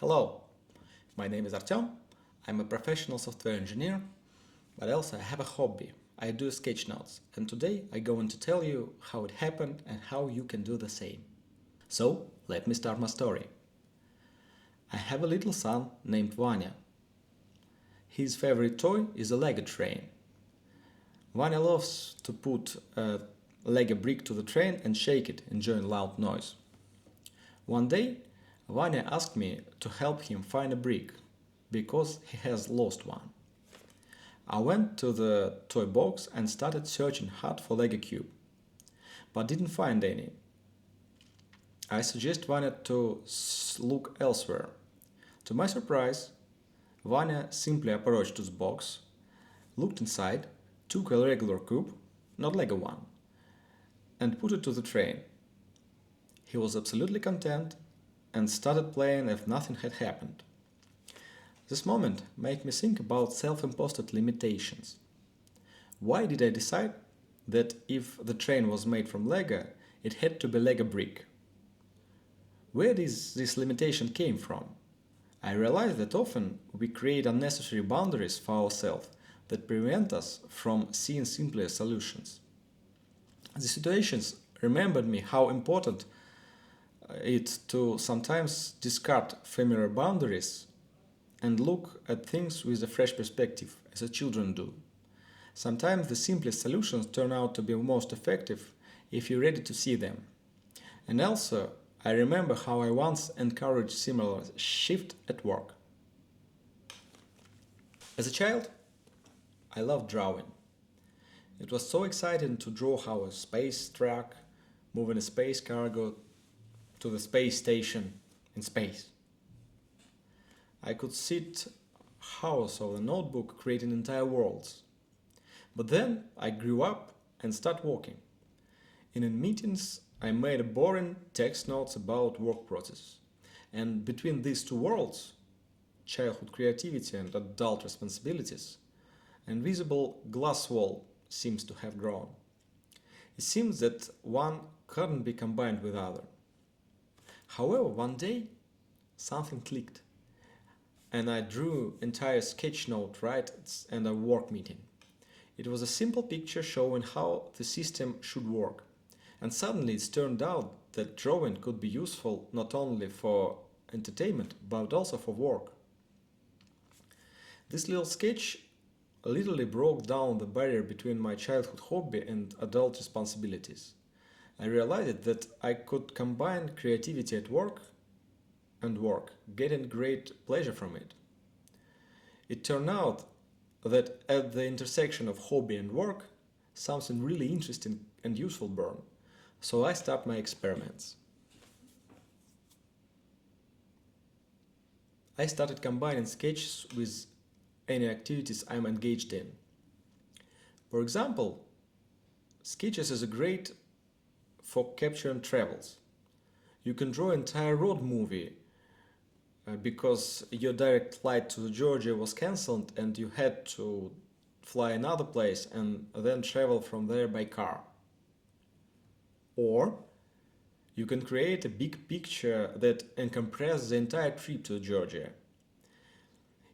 Hello, my name is Artyom. I'm a professional software engineer, but also I have a hobby. I do sketch notes, and today I'm going to tell you how it happened and how you can do the same. So, let me start my story. I have a little son named Vanya. His favorite toy is a Lego train. Vanya loves to put a Lego brick to the train and shake it, enjoying loud noise. One day, Vanya asked me to help him find a brick, because he has lost one. I went to the toy box and started searching hard for Lego cube, but didn't find any. I suggested Vanya to look elsewhere. To my surprise, Vanya simply approached the box, looked inside, took a regular cube, not Lego one, and put it to the train. He was absolutely content and started playing as if nothing had happened. This moment made me think about self-imposed limitations. Why did I decide that if the train was made from Lego, it had to be Lego brick? Where did this limitation came from? I realized that often we create unnecessary boundaries for ourselves that prevent us from seeing simpler solutions. The situations reminded me how important it to sometimes discard familiar boundaries and look at things with a fresh perspective, as the children do. Sometimes the simplest solutions turn out to be most effective if you're ready to see them. And also, I remember how I once encouraged similar shift at work. As a child, I loved drawing. It was so exciting to draw how a space truck moving a space cargo to the space station in space. I could sit hours of the notebook creating entire worlds. But then I grew up and started working. In meetings, I made boring text notes about work process. And between these two worlds, childhood creativity and adult responsibilities, an invisible glass wall seems to have grown. It seems that one couldn't be combined with other. However, one day, something clicked, and I drew entire sketch note right at a work meeting. It was a simple picture showing how the system should work, and suddenly it turned out that drawing could be useful not only for entertainment but also for work. This little sketch literally broke down the barrier between my childhood hobby and adult responsibilities. I realized that I could combine creativity at work and work, getting great pleasure from it. It turned out that at the intersection of hobby and work, something really interesting and useful burned. So I stopped my experiments. I started combining sketches with any activities I'm engaged in. For example, sketches is a great for capturing travels. You can draw an entire road movie because your direct flight to Georgia was cancelled and you had to fly another place and then travel from there by car. Or you can create a big picture that encompasses the entire trip to Georgia.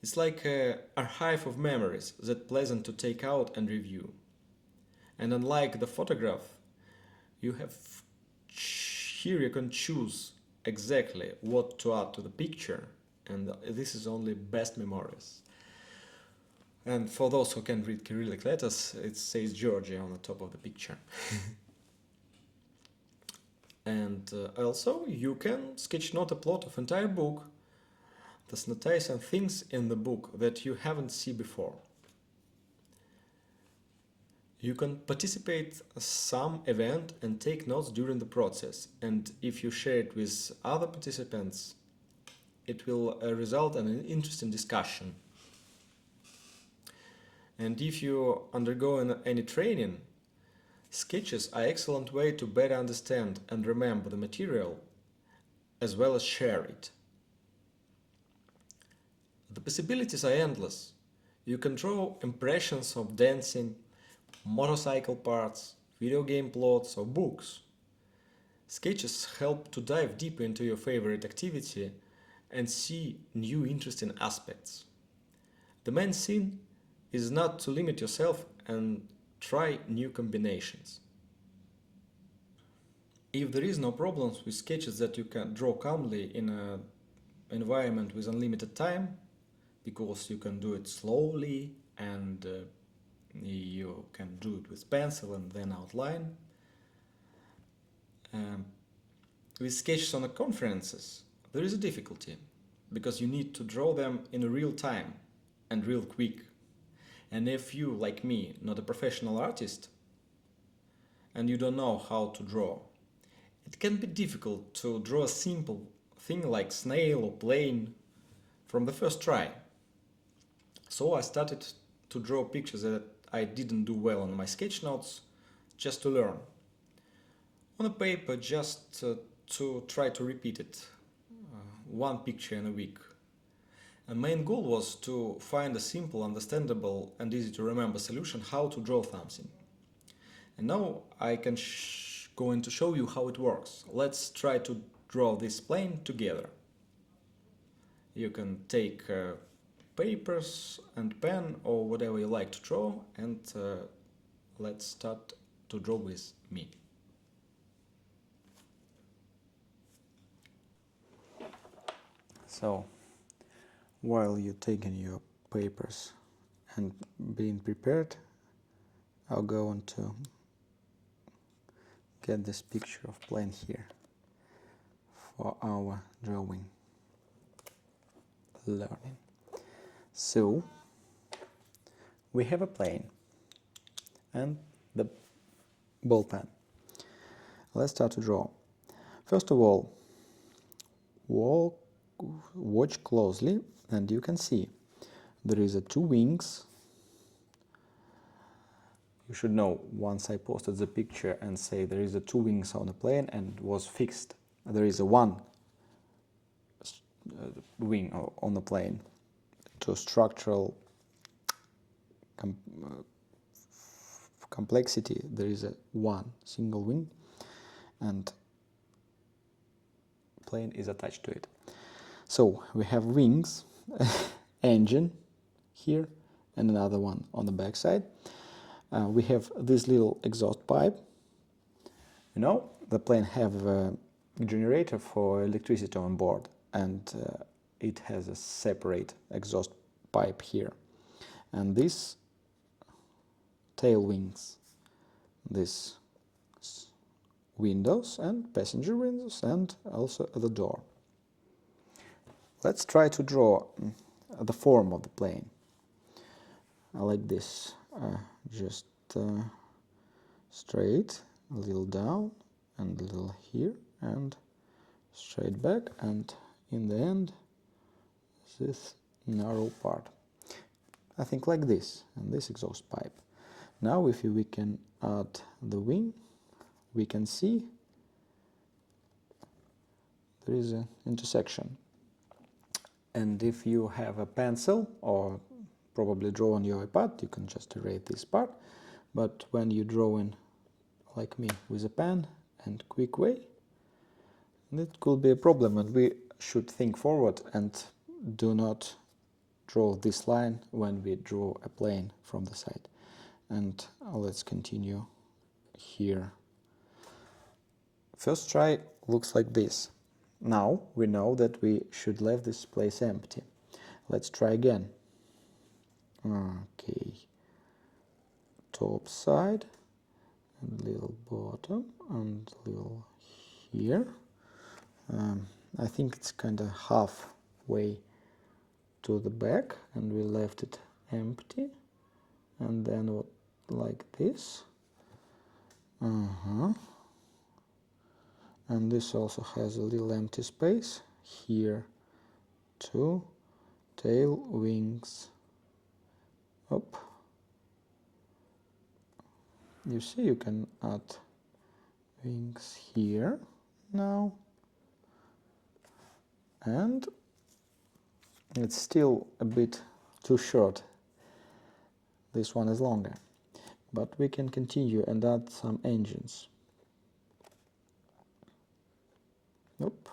It's like an archive of memories that pleasant to take out and review. And unlike the photograph, here you can choose exactly what to add to the picture, and this is only best memories. And for those who can read Cyrillic letters, it says Georgia on the top of the picture. And also you can sketch note a plot of entire book, thus noticing things in the book that you haven't seen before. You can participate in some event and take notes during the process, and if you share it with other participants, it will result in an interesting discussion. And if you undergo any training, sketches are an excellent way to better understand and remember the material, as well as share it. The possibilities are endless. You can draw impressions of dancing, motorcycle parts, video game plots or books. Sketches help to dive deeper into your favorite activity and see new interesting aspects. The main thing is not to limit yourself and try new combinations. If there is no problems with sketches that you can draw calmly in an environment with unlimited time, because you can do it slowly and you can do it with pencil and then outline. Um, with sketches on the conferences, there is a difficulty because you need to draw them in real time and real quick. And if you, like me, not a professional artist and you don't know how to draw, it can be difficult to draw a simple thing like snail or plane from the first try. So I started to draw pictures that I didn't do well on my sketch notes just to learn. On a paper just to try to repeat it, one picture in a week. And main goal was to find a simple, understandable and easy to remember solution how to draw something. And now I can going to show you how it works. Let's try to draw this plane together. You can take papers and pen or whatever you like to draw, and let's start to draw with me. So, while you're taking your papers and being prepared, I'll go on to get this picture of plane here for our drawing learning. So, we have a plane and the ball pen. Let's start to draw. First of all, watch closely and you can see there is two wings. You should know, once I posted the picture and say there is two wings on the plane and was fixed. There is one wing on the plane. To structural complexity, there is one single wing and plane is attached to it. So we have wings, engine here and another one on the back side. We have this little exhaust pipe. You know, the plane have a generator for electricity on board, and it has a separate exhaust pipe here. And these tail wings, these windows and passenger windows and also the door. Let's try to draw the form of the plane. I like this, just straight, a little down and a little here and straight back, and in the end this narrow part. I think like this, and this exhaust pipe. Now if we can add the wing, we can see there is an intersection. And if you have a pencil or probably draw on your iPad, you can just erase this part. But when you draw in, like me, with a pen and quick way, it could be a problem, and we should think forward and do not draw this line when we draw a plane from the side. And let's continue here. First try looks like this. Now we know that we should leave this place empty. Let's try again. Okay, top side and little bottom and little here. I think it's kind of halfway to the back, and we left it empty, and then like this. And this also has a little empty space here. Two tail wings. Up. You see, you can add wings here now, and it's still a bit too short. This one is longer, but we can continue and add some engines. Nope.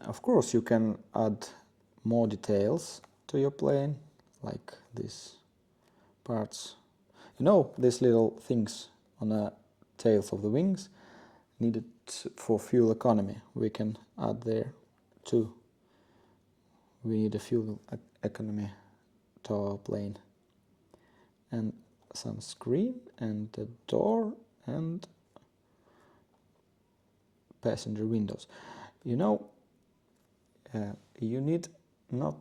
of course you can add more details to your plane, like these parts. You know, these little things on the tails of the wings needed for fuel economy. We can add there too. We need a fuel economy to our plane. And some screen and a door and passenger windows. You know, you need not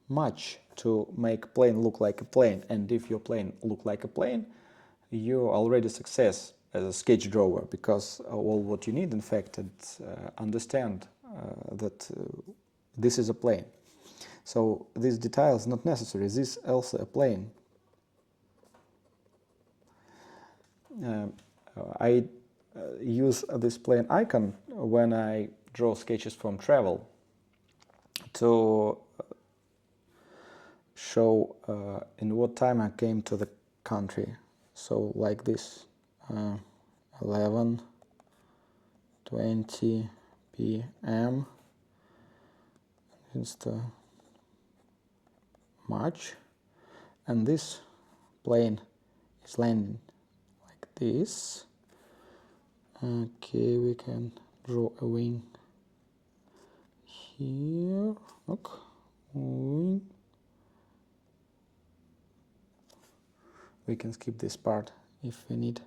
much to make plane look like a plane, and if your plane look like a plane, you're already success as a sketch drawer, because all what you need in fact is understand that this is a plane. So this detail is not necessary. This is also a plane. I use this plane icon when I draw sketches from travel to show in what time I came to the country. So like this, 11:20 p.m. It's the March, and this plane is landing like this. Okay, we can draw a wing here. Look, wing. We can skip this part if we need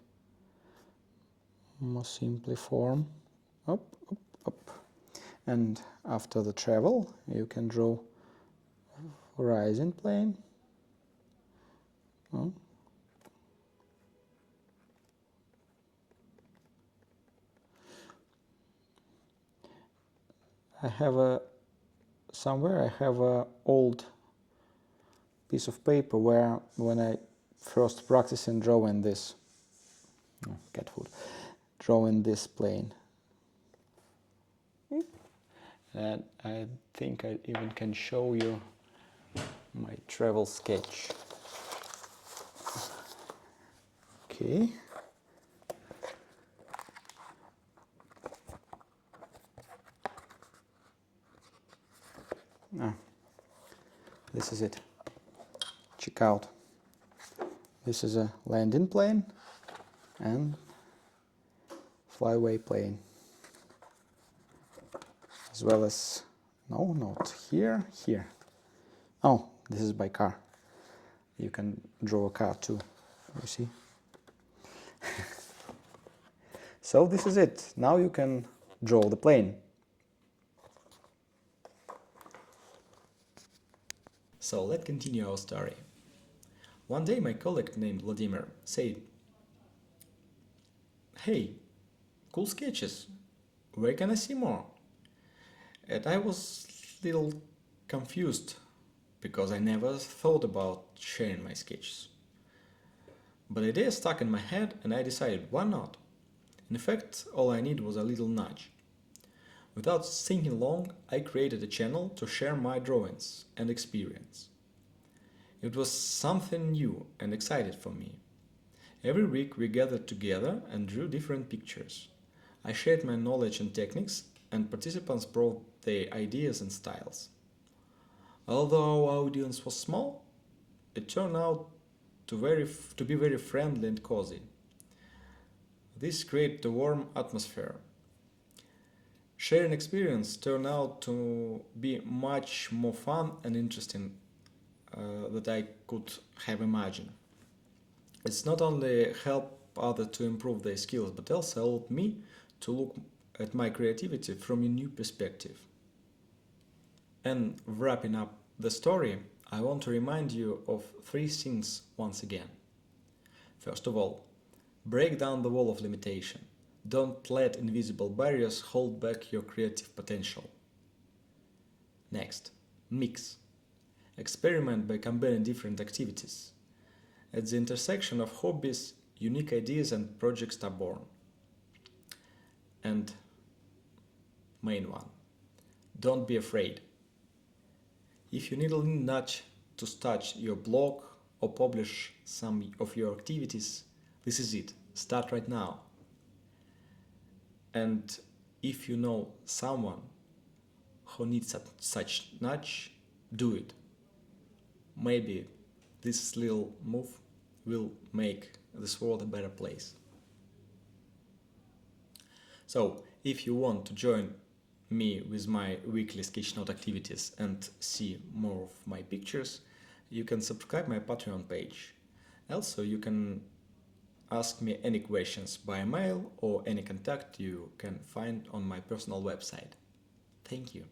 more simple form. Up, up, up. And after the travel, you can draw horizon plane. Oh. I have a old piece of paper where when I first practicing drawing this, cat food, drawing this plane. And I think I even can show you my travel sketch. Okay. This is it. Check out. This is a landing plane and flyaway plane. As well as, no, not here, here. Oh, this is by car. You can draw a car too, you see. So this is it. Now you can draw the plane. So let's continue our story. One day my colleague named Vladimir said, "Hey, cool sketches. Where can I see more?" And I was a little confused because I never thought about sharing my sketches. But the idea stuck in my head and I decided, why not? In fact, all I need was a little nudge. Without thinking long, I created a channel to share my drawings and experience. It was something new and exciting for me. Every week we gathered together and drew different pictures. I shared my knowledge and techniques, and participants brought their ideas and styles. Although our audience was small, it turned out to be very friendly and cozy. This created a warm atmosphere. Sharing experience turned out to be much more fun and interesting that I could have imagined. It's not only helped others to improve their skills, but also helped me to look at my creativity from a new perspective. And wrapping up the story, I want to remind you of three things once again. First of all, break down the wall of limitation. Don't let invisible barriers hold back your creative potential. Next, mix. Experiment by combining different activities. At the intersection of hobbies, unique ideas and projects are born. And main one, don't be afraid. If you need a little nudge to start your blog or publish some of your activities, this is it. Start right now. And if you know someone who needs such nudge, do it. Maybe this little move will make this world a better place. So, if you want to join me with my weekly sketchnote activities and see more of my pictures, you can subscribe my Patreon page. Also, you can ask me any questions by mail or any contact you can find on my personal website. Thank you.